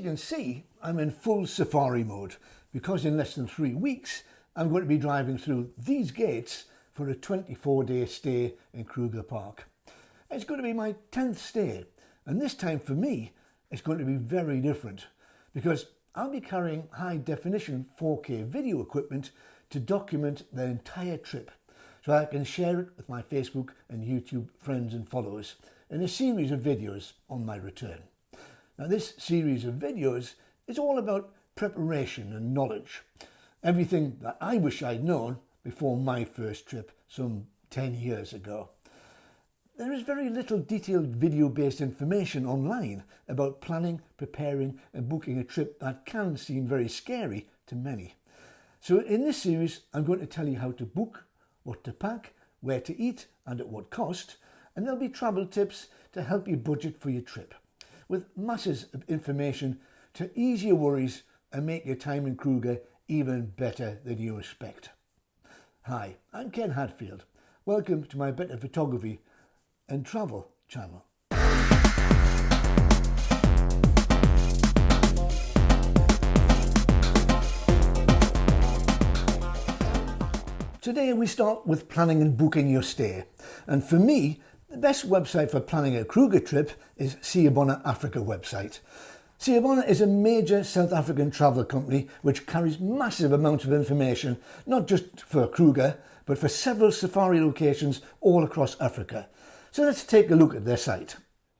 you can see, I'm in full safari mode because in less than 3 weeks I'm going to be driving through these gates for a 24-day stay in Kruger Park. It's going to be my 10th stay, and this time for me it's going to be very different because I'll be carrying high-definition 4K video equipment to document the entire trip so I can share it with my Facebook and YouTube friends and followers in a series of videos on my return. Now, this series of videos is all about preparation and knowledge. Everything that I wish I'd known before my first trip some 10 years ago. There is very little detailed video-based information online about planning, preparing and booking a trip that can seem very scary to many. So in this series, I'm going to tell you how to book, what to pack, where to eat and at what cost, and there'll be travel tips to help you budget for your trip, with masses of information to ease your worries and make your time in Kruger even better than you expect. Hi, I'm Ken Hadfield. Welcome to my Better Photography and Travel channel. Today we start with planning and booking your stay. And for me, the best website for planning a Kruger trip is Siabona Africa website. Siabona is a major South African travel company which carries massive amounts of information, not just for Kruger, but for several safari locations all across Africa. So let's take a look at their site.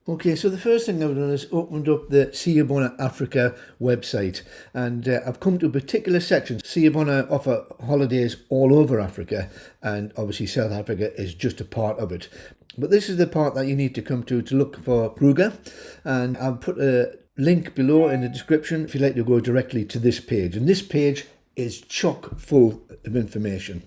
Okay, so the first thing I've done is opened up the Siabona Africa website, and I've come to a particular section. Siabona offer holidays all over Africa, and obviously South Africa is just a part of it. But this is the part that you need to come to look for Kruger, and I've put a link below in the description if you'd like to go directly to this page. And this page is chock full of information.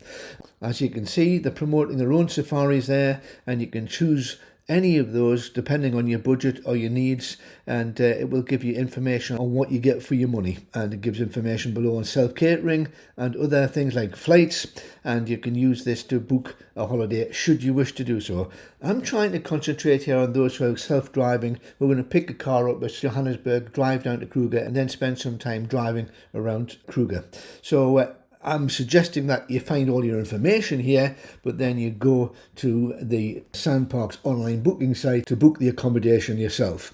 As you can see, they're promoting their own safaris there, and you can choose any of those depending on your budget or your needs, and it will give you information on what you get for your money, and it gives information below on self-catering and other things like flights, and you can use this to book a holiday should you wish to do so. I'm trying to concentrate here on those who are self-driving. We're going to pick a car up at Johannesburg, drive down to Kruger and then spend some time driving around Kruger. So I'm suggesting that you find all your information here, but then you go to the Sandparks online booking site to book the accommodation yourself.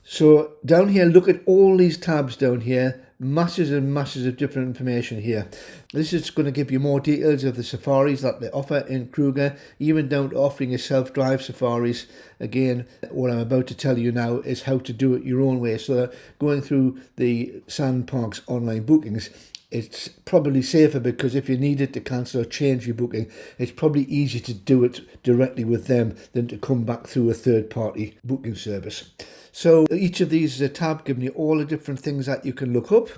So down here, look at all these tabs down here, masses and masses of different information here. This is going to give you more details of the safaris that they offer in Kruger, even down to offering you self-drive safaris. Again, what I'm about to tell you now is how to do it your own way. So going through the Sandparks online bookings, it's probably safer because if you needed to cancel or change your booking, it's probably easier to do it directly with them than to come back through a third-party booking service. So each of these is a tab giving you all the different things that you can look up.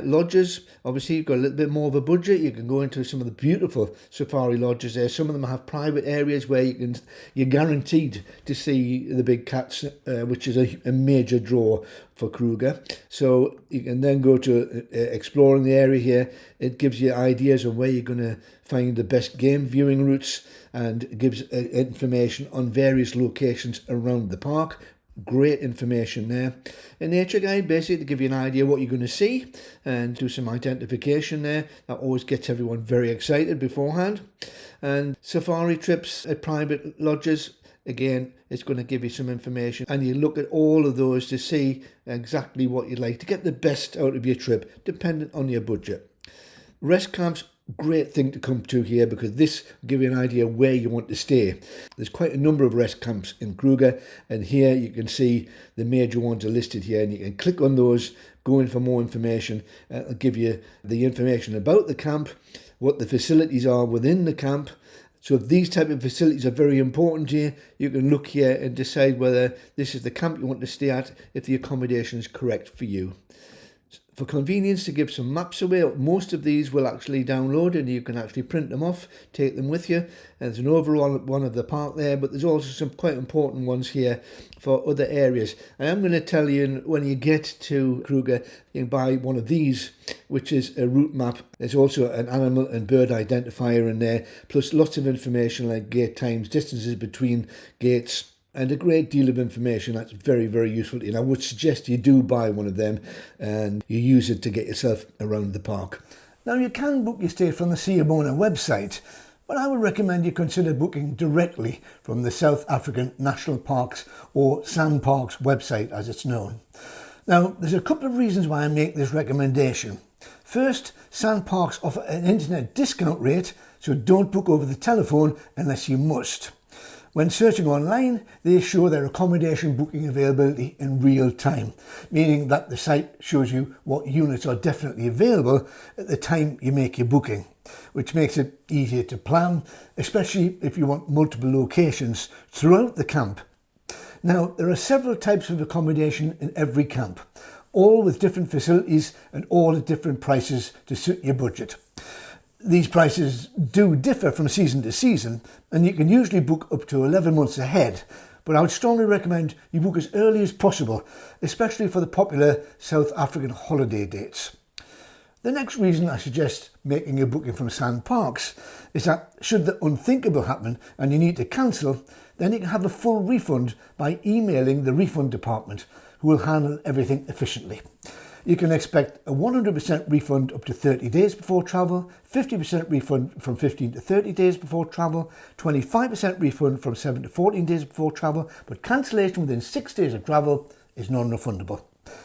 Lodges, obviously you've got a little bit more of a budget. You can go into some of the beautiful safari lodges there. Some of them have private areas where you're guaranteed to see the big cats, which is a major draw for Kruger. So you can then go to exploring the area here. It gives you ideas on where you're going to find the best game viewing routes, and gives information on various locations around the park. Great information there. A nature guide, basically to give you an idea what you're going to see and do some identification there. That always gets everyone very excited beforehand. And safari trips at private lodges, again, it's going to give you some information, and you look at all of those to see exactly what you'd like to get the best out of your trip, dependent on your budget. Rest camps, great thing to come to here because this will give you an idea where you want to stay. There's quite a number of rest camps in Kruger, and here you can see the major ones are listed here, and you can click on those, go in for more information. It'll give you the information about the camp, what the facilities are within the camp. So if these type of facilities are very important to you, you can look here and decide whether this is the camp you want to stay at, if the accommodation is correct for you. For convenience, to give some maps away, most of these will actually download and you can actually print them off, take them with you. And there's an overall one of the park there, but there's also some quite important ones here for other areas. And I'm going to tell you, when you get to Kruger, you can buy one of these, which is a route map. There's also an animal and bird identifier in there, plus lots of information like gate times, distances between gates, and a great deal of information that's very, very useful to you. And I would suggest you do buy one of them and you use it to get yourself around the park. Now, you can book your stay from the Siabona website, but I would recommend you consider booking directly from the South African National Parks, or SANParks website as it's known. Now, there's a couple of reasons why I make this recommendation. First, SANParks offer an internet discount rate, so don't book over the telephone unless you must. When searching online, they show their accommodation booking availability in real time, meaning that the site shows you what units are definitely available at the time you make your booking, which makes it easier to plan, especially if you want multiple locations throughout the camp. Now, there are several types of accommodation in every camp, all with different facilities and all at different prices to suit your budget. These prices do differ from season to season, and you can usually book up to 11 months ahead, but I would strongly recommend you book as early as possible, especially for the popular South African holiday dates. The next reason I suggest making a booking from SANParks is that should the unthinkable happen and you need to cancel, then you can have a full refund by emailing the refund department, who will handle everything efficiently. You can expect a 100% refund up to 30 days before travel, 50% refund from 15 to 30 days before travel, 25% refund from 7 to 14 days before travel, but cancellation within 6 days of travel is non-refundable.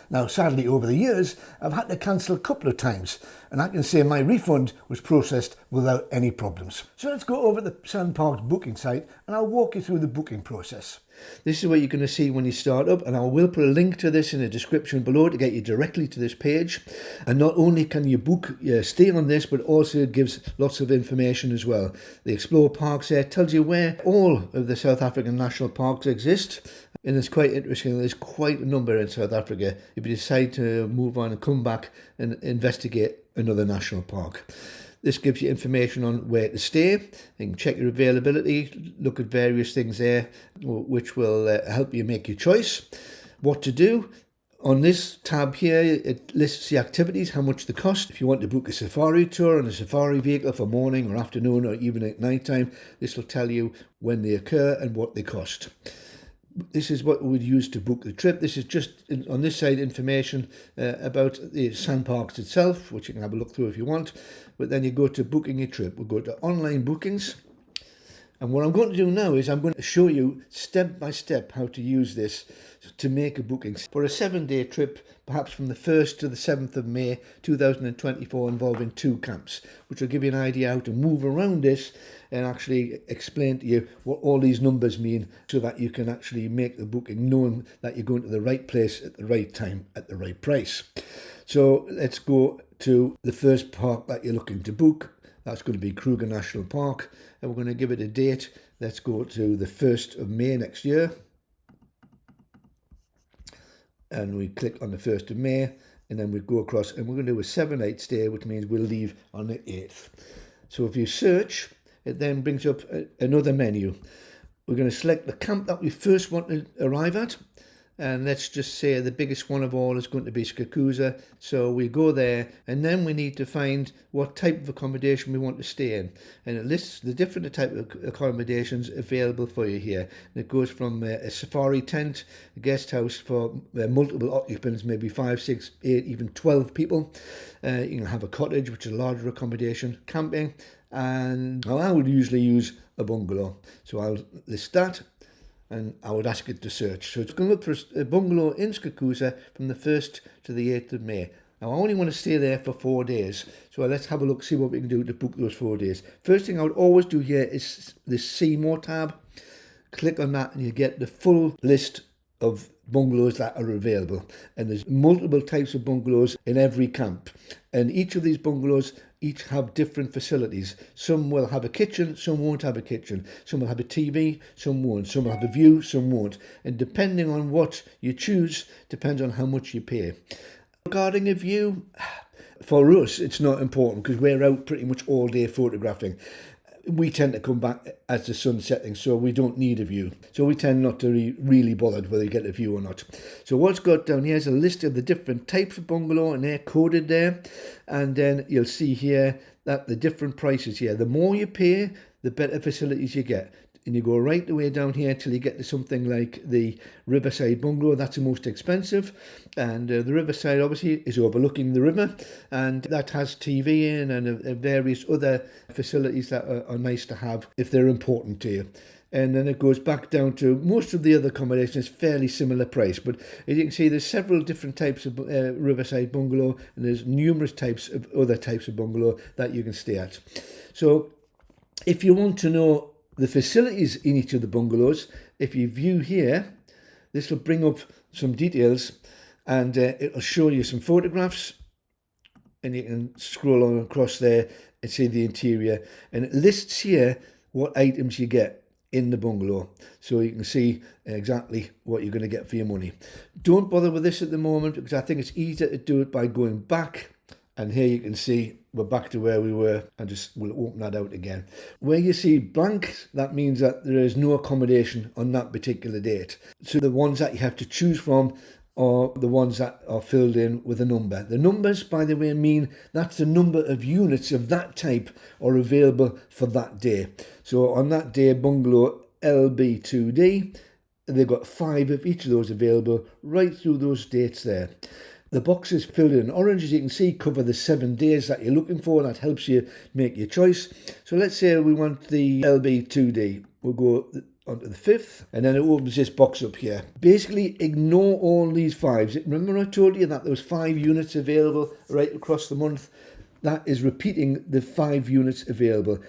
Now, sadly, over the years, I've had to cancel a couple of times, and I can say my refund was processed without any problems. So let's go over the SANParks booking site and I'll walk you through the booking process. This is what you're going to see when you start up, and I will put a link to this in the description below to get you directly to this page. And not only can you book your stay on this, but also it gives lots of information as well. The Explore Parks there tells you where all of the South African national parks exist. And it's quite interesting, there's quite a number in South Africa if you decide to move on and come back and investigate another national park. This gives you information on where to stay. You can check your availability, look at various things there, which will help you make your choice. What to do. On this tab here, it lists the activities, how much they cost. If you want to book a safari tour on a safari vehicle for morning or afternoon or even at night time, this will tell you when they occur and what they cost. This is what we would use to book the trip. This is just on this side information about the SANParks itself, which you can have a look through if you want. But then you go to booking your trip. We'll go to online bookings. And what I'm going to do now is I'm going to show you step by step how to use this to make a booking for a 7-day trip, perhaps from the 1st to the 7th of May 2024, involving 2 camps, which will give you an idea how to move around this and actually explain to you what all these numbers mean, so that you can actually make the booking knowing that you're going to the right place at the right time at the right price. So let's go to the first park that you're looking to book. That's going to be Kruger National Park, and we're going to give it a date. Let's go to the 1st of May next year. And we click on the 1st of May, and then we go across, and we're going to do a 7-night stay, which means we'll leave on the 8th. So if you search, it then brings up another menu. We're going to select the camp that we first want to arrive at. And let's just say the biggest one of all is going to be Kruger. So we go there, and then we need to find what type of accommodation we want to stay in. And it lists the different type of accommodations available for you here. And it goes from a safari tent, a guest house for multiple occupants, maybe 5, 6, 8, even 12 people. You can have a cottage, which is a larger accommodation, camping. And well, I would usually use a bungalow. So I'll list that. And I would ask it to search. So it's going to look for a bungalow in Kruger from the 1st to the 8th of May. Now, I only want to stay there for 4 days. So let's have a look, see what we can do to book those 4 days. First thing I would always do here is this See More tab. Click on that and you get the full list of bungalows that are available. And there's multiple types of bungalows in every camp. And each of these bungalows each have different facilities. Some will have a kitchen, some won't have a kitchen. Some will have a TV, some won't. Some will have a view, some won't. And depending on what you choose, depends on how much you pay. Regarding a view, for us, it's not important because we're out pretty much all day photographing. We tend to come back as the sun's setting, so we don't need a view. So we tend not to be really bothered whether you get a view or not. So what's got down here is a list of the different types of bungalow, and they're coded there. And then you'll see here that the different prices here. The more you pay, the better facilities you get. and you go right the way down here till you get to something like the Riverside Bungalow. That's the most expensive, and the Riverside obviously is overlooking the river, and that has TV in and various other facilities that are nice to have if they're important to you. And then it goes back down to most of the other accommodation is fairly similar price. But as you can see, there's several different types of Riverside Bungalow, and there's numerous types of other types of bungalow that you can stay at. So if you want to know the facilities in each of the bungalows, if you view here, this will bring up some details, and it'll show you some photographs, and you can scroll on across there and see the interior, and it lists here what items you get in the bungalow, so you can see exactly what you're going to get for your money. Don't bother with this at the moment, because I think it's easier to do it by going back, and here you can see we're back to where we were, and we'll open that out again. Where you see blank, that means that there is no accommodation on that particular date. So the ones that you have to choose from are the ones that are filled in with a number. The numbers, by the way, mean that's the number of units of that type are available for that day. So on that day, bungalow LB2D, they've got 5 of each of those available right through those dates there. The boxes filled in orange, as you can see, cover the 7 days that you're looking for. That helps you make your choice. So let's say we want the LB2D. We'll go onto the 5th, and then it opens this box up here. Basically, ignore all these 5s. Remember I told you that there was 5 units available right across the month? That is repeating the 5 units available.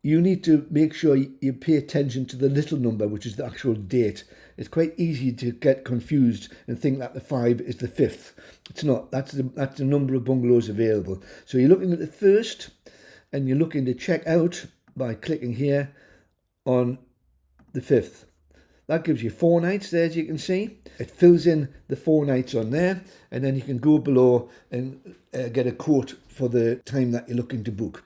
You need to make sure you pay attention to the little number, which is the actual date. It's quite easy to get confused and think that the 5 is the 5th. It's not. That's the number of bungalows available. So you're looking at the 1st, and you're looking to check out by clicking here on the 5th. That gives you 4 nights there, as you can see. It fills in the 4 nights on there, and then you can go below and get a quote for the time that you're looking to book.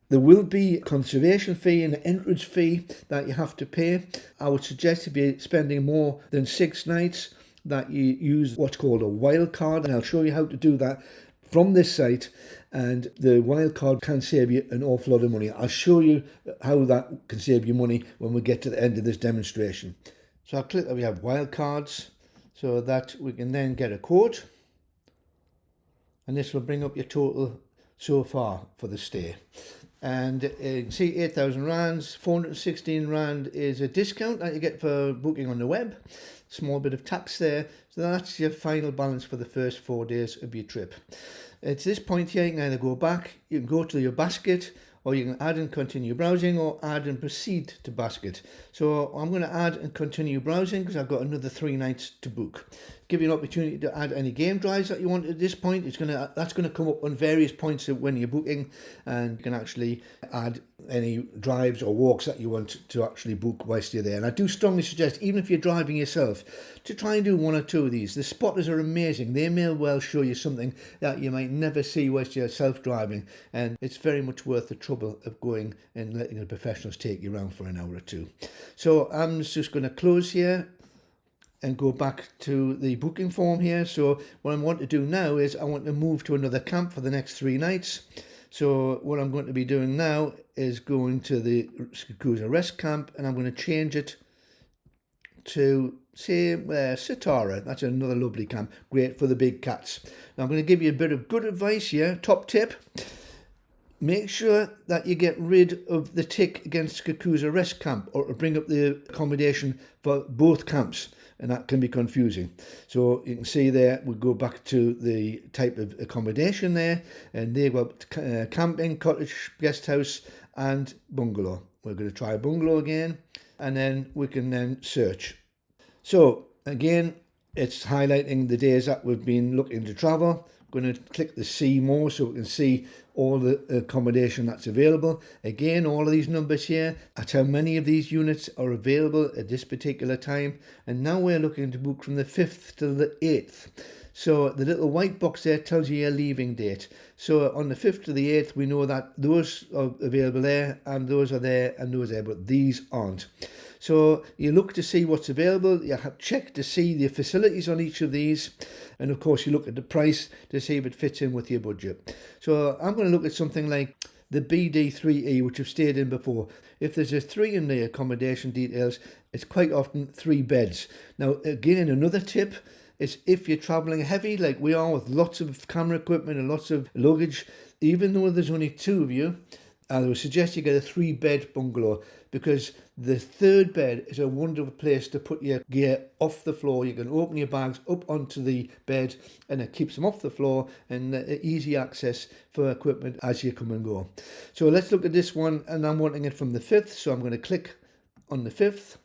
There will be a conservation fee and an entrance fee that you have to pay. I would suggest if you're spending more than 6 nights that you use what's called a wild card, and I'll show you how to do that from this site, and the wild card can save you an awful lot of money. I'll show you how that can save you money when we get to the end of this demonstration. So I'll click that we have wild cards so that we can then get a quote, and this will bring up your total so far for the stay. And you can see 8,000 rands, 416 rand is a discount that you get for booking on the web. Small bit of tax there. So that's your final balance for the first 4 days of your trip. At this point here, you can either go back, you can go to your basket, or you can add and continue browsing, or add and proceed to basket. So I'm going to add and continue browsing because I've got another 3 nights to book. Give you an opportunity to add any game drives that you want at this point. That's going to come up on various points when you're booking, and you can actually add any drives or walks that you want to actually book whilst you're there. And I do strongly suggest, even if you're driving yourself, to try and do 1 or 2 of these. The spotters are amazing. They may well show you something that you might never see whilst you're self-driving, and it's very much worth the trouble of going and letting the professionals take you around for an hour or 2. So I'm just going to close here and go back to the booking form here. So what I want to do now is I want to move to another camp for the next 3 nights. So what I'm going to be doing now is going to the Kruger rest camp, and I'm going to change it to, say, Sitara. That's another lovely camp, great for the big cats. Now I'm going to give you a bit of good advice here. Top tip: make sure that you get rid of the tick against Kruger rest camp, or to bring up the accommodation for both camps, and that can be confusing. So you can see there, we go back to the type of accommodation there, and they've got camping, cottage, guest house, and bungalow. We're going to try bungalow again, and then we can then search. So again, it's highlighting the days that we've been looking to travel. I'm going to click the see more so we can see all the accommodation that's available. Again, all of these numbers here, that's how many of these units are available at this particular time. And now we're looking to book from the 5th to the 8th. So the little white box there tells you your leaving date. So on the 5th to the 8th, we know that those are available there, and those are there, and those are there, but these aren't. So you look to see what's available, you have check to see the facilities on each of these, and of course you look at the price to see if it fits in with your budget. So I'm going to look at something like the BD3E, which I've stayed in before. If there's a 3 in the accommodation details, it's quite often 3 beds. Now, again, another tip is if you're travelling heavy, like we are, with lots of camera equipment and lots of luggage, even though there's only 2 of you, I would suggest you get a 3-bed bungalow, because the 3rd bed is a wonderful place to put your gear off the floor. You can open your bags up onto the bed and it keeps them off the floor, and easy access for equipment as you come and go. So let's look at this one, and I'm wanting it from the 5th, so I'm going to click on the 5th,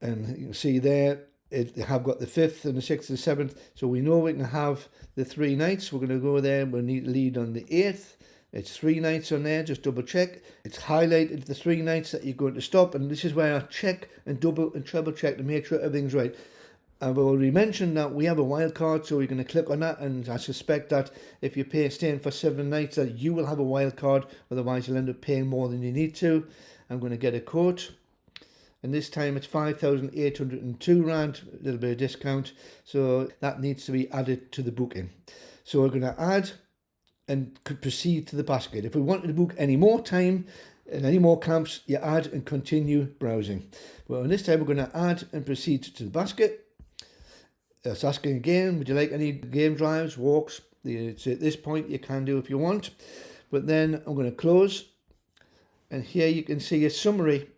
and you can see there they have got the 5th and the 6th and the 7th, so we know we can have the 3 nights. We're going to go there, we'll need to lead on the 8th. It's 3 nights on there, just double check. It's highlighted the 3 nights that you're going to stop, and this is where I check and double and treble check to make sure everything's right. I've already mentioned that we have a wild card, so we're going to click on that, and I suspect that if you're staying for 7 nights, that you will have a wild card, otherwise you'll end up paying more than you need to. I'm going to get a quote, and this time it's 5,802 rand, a little bit of discount, so that needs to be added to the booking. So we're going to add and could proceed to the basket. If we wanted to book any more time and any more camps, you add and continue browsing. Well, this time we're going to add and proceed to the basket. It's asking again, would you like any game drives, walks? It's at this point you can do if you want, but then I'm going to close, and here you can see a summary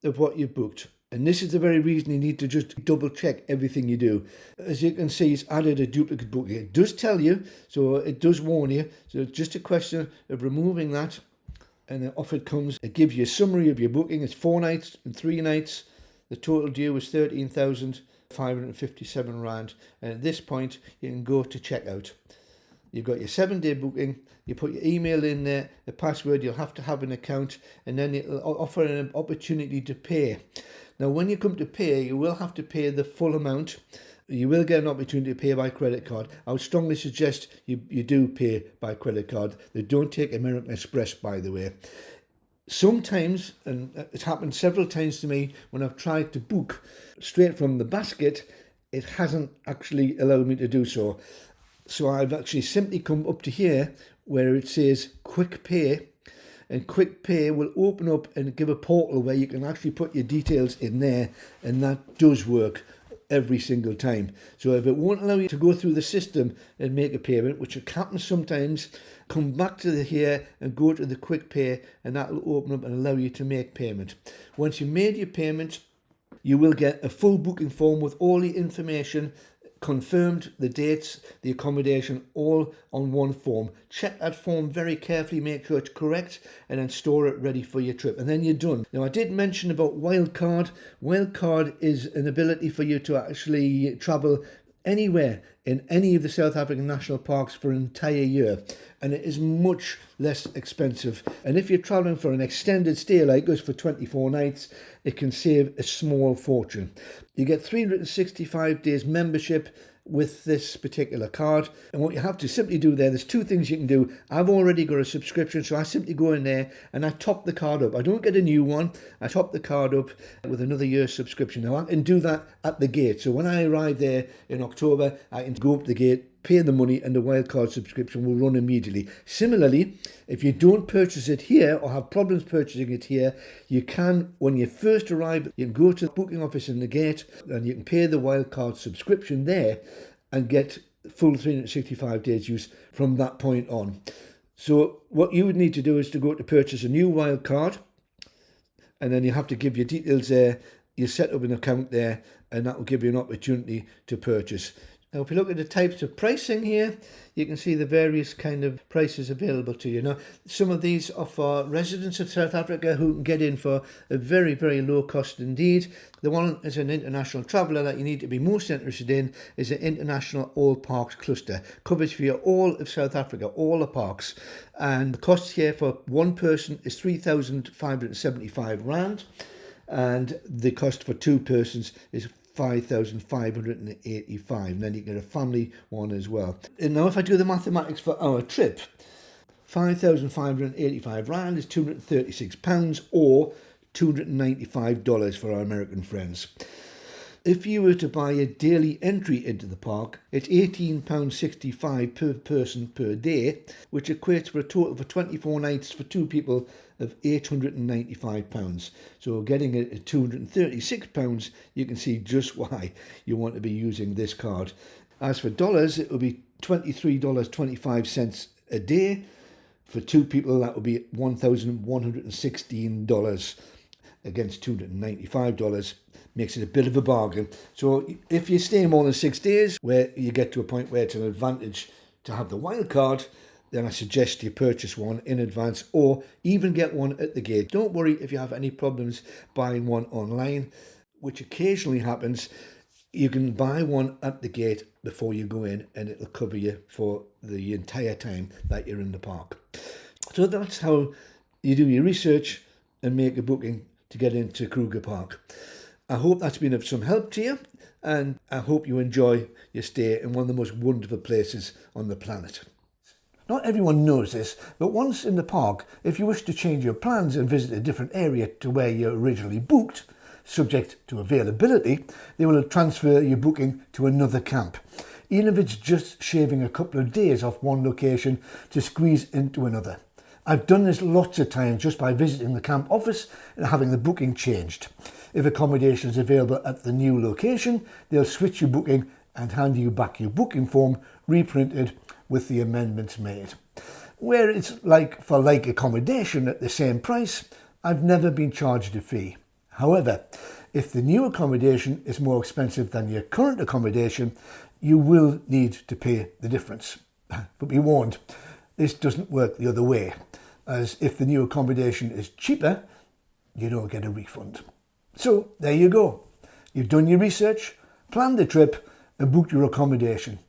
of what you've booked. And this is the very reason you need to just double check everything you do. As you can see, it's added a duplicate booking. It does tell you, so it does warn you. So it's just a question of removing that, and then off it comes. It gives you a summary of your booking. It's 4 nights and 3 nights. The total due is 13,557 rand. And at this point, you can go to checkout. You've got your 7-day booking, you put your email in there, the password, you'll have to have an account, and then it'll offer an opportunity to pay. Now, when you come to pay, you will have to pay the full amount. You will get an opportunity to pay by credit card. I would strongly suggest you do pay by credit card. They don't take American Express, by the way. Sometimes, and it's happened several times to me, when I've tried to book straight from the basket, it hasn't actually allowed me to do so. So I've actually simply come up to here where it says quick pay, and quick pay will open up and give a portal where you can actually put your details in there, and that does work every single time. So if it won't allow you to go through the system and make a payment, which happens sometimes, come back to here and go to the quick pay, and that will open up and allow you to make payment. Once you've made your payment, you will get a full booking form with all the information confirmed, the dates, the accommodation, all on one form. Check that form very carefully, make sure it's correct, and then store it ready for your trip, and then you're done. Now, I did mention about wildcard. Wildcard is an ability for you to actually travel anywhere in any of the South African national parks for an entire year, and it is much less expensive. And if you're traveling for an extended stay like us for 24 nights, it can save a small fortune. You get 365 days membership with this particular card, and what you have to simply do there's 2 things you can do. I've already got a subscription, so I simply go in there and I top the card up. I don't get a new one, I top the card up with another year's subscription. Now I can do that at the gate, so when I arrive there in October, I can go up the gate, pay the money, and the wildcard subscription will run immediately. Similarly, if you don't purchase it here or have problems purchasing it here, you can, when you first arrive, you can go to the booking office in the gate and you can pay the wildcard subscription there and get full 365 days use from that point on. So what you would need to do is to go to purchase a new wildcard, and then you have to give your details there. You set up an account there, and that will give you an opportunity to purchase. Now, if you look at the types of pricing here, you can see the various kind of prices available to you. Now, some of these are for residents of South Africa who can get in for a very, very low cost indeed. The one as an international traveller that you need to be most interested in is an international all parks cluster. Covers for you all of South Africa, all the parks. And the cost here for one person is 3,575 rand. And the cost for 2 persons is 5,585, and then you get a family one as well. And now if I do the mathematics for our trip, 5,585 rand is £236 or $295 for our American friends. If you were to buy a daily entry into the park, it's £18.65 per person per day, which equates for a total for 24 nights for two people of £895. So getting it at £236, you can see just why you want to be using this card. As for dollars, it will be $23.25 a day. For two people, that would be $1,116 against $295. Makes it a bit of a bargain. So if you stay more than 6 days, where you get to a point where it's an advantage to have the wild card, then I suggest you purchase one in advance or even get one at the gate. Don't worry if you have any problems buying one online, which occasionally happens. You can buy one at the gate before you go in and it'll cover you for the entire time that you're in the park. So that's how you do your research and make a booking to get into Kruger Park. I hope that's been of some help to you, and I hope you enjoy your stay in one of the most wonderful places on the planet. Not everyone knows this, but once in the park, if you wish to change your plans and visit a different area to where you originally booked, subject to availability, they will transfer your booking to another camp, even if it's just shaving a couple of days off one location to squeeze into another. I've done this lots of times just by visiting the camp office and having the booking changed. If accommodation is available at the new location, they'll switch your booking and hand you back your booking form reprinted with the amendments made. Where it's like for like accommodation at the same price, I've never been charged a fee. However, if the new accommodation is more expensive than your current accommodation, you will need to pay the difference. But be warned, this doesn't work the other way, as if the new accommodation is cheaper, you don't get a refund. So there you go. You've done your research, planned the trip and booked your accommodation.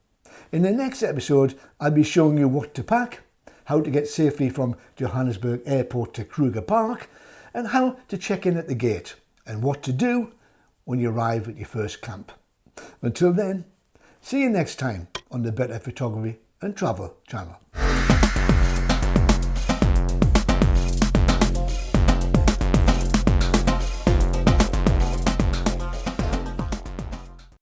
In the next episode, I'll be showing you what to pack, how to get safely from Johannesburg Airport to Kruger Park, and how to check in at the gate, and what to do when you arrive at your first camp. Until then, see you next time on the Better Photography and Travel channel.